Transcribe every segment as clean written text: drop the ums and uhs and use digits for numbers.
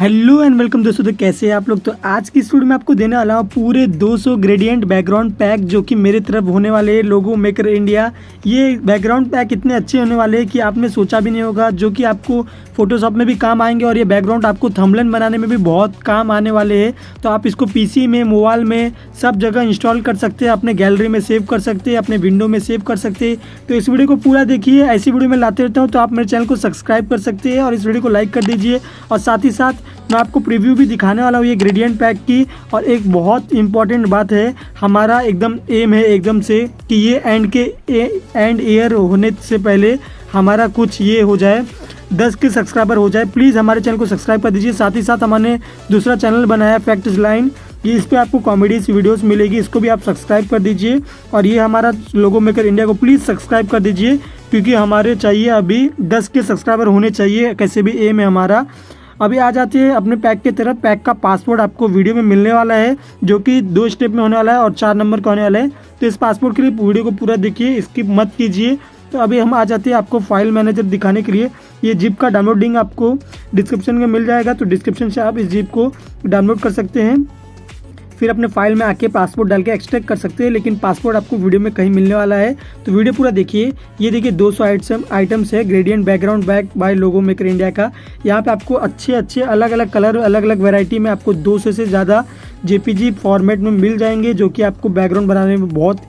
Hello and welcome दोस्तों। तो कैसे हैं आप लोग। तो आज की इस वीडियो में आपको देने वाला हूँ पूरे 200 ग्रेडियंट बैकग्राउंड पैक जो कि मेरे तरफ होने वाले हैं लोगो मेकर इंडिया। ये बैकग्राउंड पैक इतने अच्छे होने वाले हैं कि आपने सोचा भी नहीं होगा, जो कि आपको फोटोशॉप में भी काम आएंगे और ये बैकग्राउंड आपको थंबनेल बनाने में भी बहुत काम आने वाले हैं। तो आप इसको पीसी में, मोबाइल में, सब जगह इंस्टॉल कर सकते हैं, अपने गैलरी में सेव कर सकते हैं, अपने विंडो में सेव कर सकते हैं। तो इस वीडियो को पूरा देखिए, ऐसी वीडियो मैं लाते रहता हूँ। तो आप मेरे चैनल को सब्सक्राइब कर सकते हैं और इस वीडियो को लाइक कर दीजिए। और साथ ही साथ मैं आपको प्रीव्यू भी दिखाने वाला हूँ ये ग्रेडियंट पैक की। और एक बहुत इंपॉर्टेंट बात है, हमारा एकदम एम है एकदम से कि ये एंड ईयर होने से पहले हमारा कुछ ये हो जाए, 10 के सब्सक्राइबर हो जाए। प्लीज़ हमारे चैनल को सब्सक्राइब कर दीजिए। साथ ही साथ हमने दूसरा चैनल बनाया फैक्ट्स लाइन, ये इस पर आपको कॉमेडीज वीडियोस मिलेगी, इसको भी आप सब्सक्राइब कर दीजिए। और ये हमारा लोगो मेकर इंडिया को प्लीज़ सब्सक्राइब कर दीजिए, क्योंकि हमारे चाहिए अभी 10 के सब्सक्राइबर होने चाहिए, कैसे भी एम है हमारा। अभी आ जाते हैं अपने पैक की तरफ। पैक का पासवर्ड आपको वीडियो में मिलने वाला है, जो कि 2 स्टेप में होने वाला है और 4 नंबर का होने वाला है। तो इस पासवर्ड के लिए वीडियो को पूरा देखिए, स्किप मत कीजिए। तो अभी हम आ जाते हैं आपको फाइल मैनेजर दिखाने के लिए। ये जिप का डाउनलोड लिंक आपको डिस्क्रिप्शन में मिल जाएगा, तो डिस्क्रिप्शन से आप इस जिप को डाउनलोड कर सकते हैं। फिर अपने फाइल में आके पासवर्ड डाल के एक्सट्रैक्ट कर सकते हैं, लेकिन पासवर्ड आपको वीडियो में कहीं मिलने वाला है। तो वीडियो पूरा देखिए। ये देखिए 200 आइटम्स है gradient background back by logo maker India का। यहाँ पे आपको अच्छे अलग अलग कलर, अलग अलग वैरायटी में आपको 200 से ज़्यादा जेपीजी फॉर्मेट में मिल जाएंगे, जो कि आपको बैकग्राउंड बनाने में बहुत,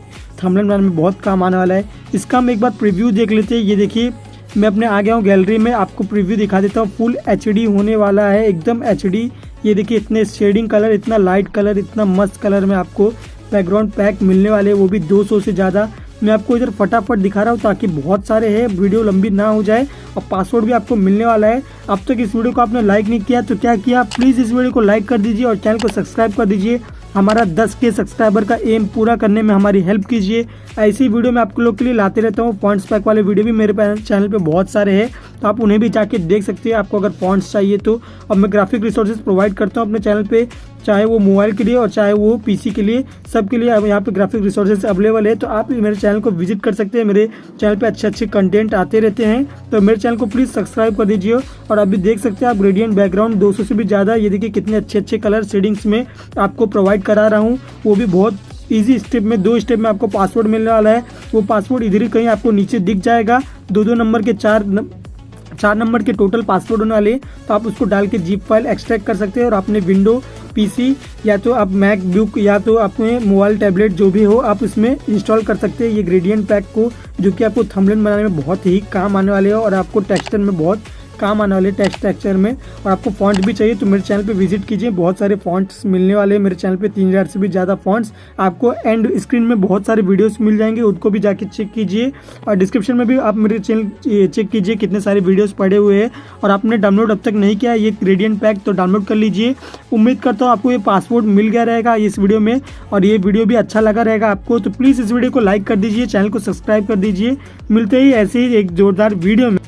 थंबनेल बनाने में बहुत काम आने वाला है। इसका हम एक बार प्रीव्यू देख लेते हैं। ये देखिए मैं अपने आ गया हूँ गैलरी में, आपको प्रीव्यू दिखा देता हूँ। फुल HD होने वाला है, एकदम HD। ये देखिए इतने शेडिंग कलर, इतना लाइट कलर, इतना मस्त कलर में आपको बैकग्राउंड पैक मिलने वाले हैं, वो भी 200 से ज़्यादा। मैं आपको इधर फटाफट दिखा रहा हूँ ताकि बहुत सारे हैं, वीडियो लंबी ना हो जाए। और पासवर्ड भी आपको मिलने वाला है। अब तक इस वीडियो को आपने लाइक नहीं किया तो क्या किया, प्लीज़ इस वीडियो को लाइक कर दीजिए और चैनल को सब्सक्राइब कर दीजिए। हमारा 10 के सब्सक्राइबर का एम पूरा करने में हमारी हेल्प कीजिए। ऐसी वीडियो मैं आपको लोग के लिए लाते रहता हूँ। फॉन्ट्स पैक वाले वीडियो भी मेरे चैनल पे बहुत सारे हैं, तो आप उन्हें भी जाके देख सकते हैं, आपको अगर फॉन्ट्स चाहिए तो। और मैं ग्राफिक रिसोर्सेज प्रोवाइड करता हूँ अपने चैनल पे, चाहे वो मोबाइल के लिए और चाहे वो पीसी के लिए, सब के लिए अब यहाँ पे ग्राफिक रिसोर्सेज अवेलेबल है। तो आप मेरे चैनल को विजिट कर सकते हैं, मेरे चैनल पे अच्छे कंटेंट आते रहते हैं। तो मेरे चैनल को प्लीज़ सब्सक्राइब कर दीजिए। और अभी देख सकते हैं आप ग्रेडियंट बैकग्राउंड 200 से भी ज़्यादा, ये देखिए कितने अच्छे कलर शेडिंग्स में आपको प्रोवाइड करा रहा हूँ, वो भी बहुत इजी स्टेप में। 2 स्टेप में आपको पासवर्ड मिलने वाला है। वो पासवर्ड इधर ही कहीं आपको नीचे दिख जाएगा। 2 नंबर के 4 नंबर के टोटल पासवर्ड होने वाले, तो आप उसको डाल के जिप फाइल एक्सट्रैक्ट कर सकते हैं और अपने विंडो, पीसी या तो आप मैकबुक या तो अपने मोबाइल, टैबलेट जो भी हो, आप इसमें इंस्टॉल कर सकते हैं ये ग्रेडियंट पैक को, जो कि आपको थंबनेल बनाने में बहुत ही काम आने वाले हैं और आपको टेक्सचर में बहुत काम आने वाले टेक्सचर में। और आपको फॉन्ट भी चाहिए तो मेरे चैनल पे विजिट कीजिए, बहुत सारे फॉन्ट्स मिलने वाले हैं मेरे चैनल पे, 3000 से भी ज़्यादा फॉन्ट्स। आपको एंड स्क्रीन में बहुत सारे वीडियोस मिल जाएंगे, उनको भी जाके चेक कीजिए। और डिस्क्रिप्शन में भी आप मेरे चैनल चेक कीजिए, कितने सारे वीडियोस पड़े हुए हैं। और आपने डाउनलोड अब तक नहीं किया ये ग्रेडियंट पैक, तो डाउनलोड कर लीजिए। उम्मीद करता हूँ आपको ये पासवर्ड मिल गया रहेगा इस वीडियो में, और ये वीडियो भी अच्छा लगा रहेगा आपको। तो प्लीज़ इस वीडियो को लाइक कर दीजिए, चैनल को सब्सक्राइब कर दीजिए। मिलते ही ऐसे ही एक जोरदार वीडियो में।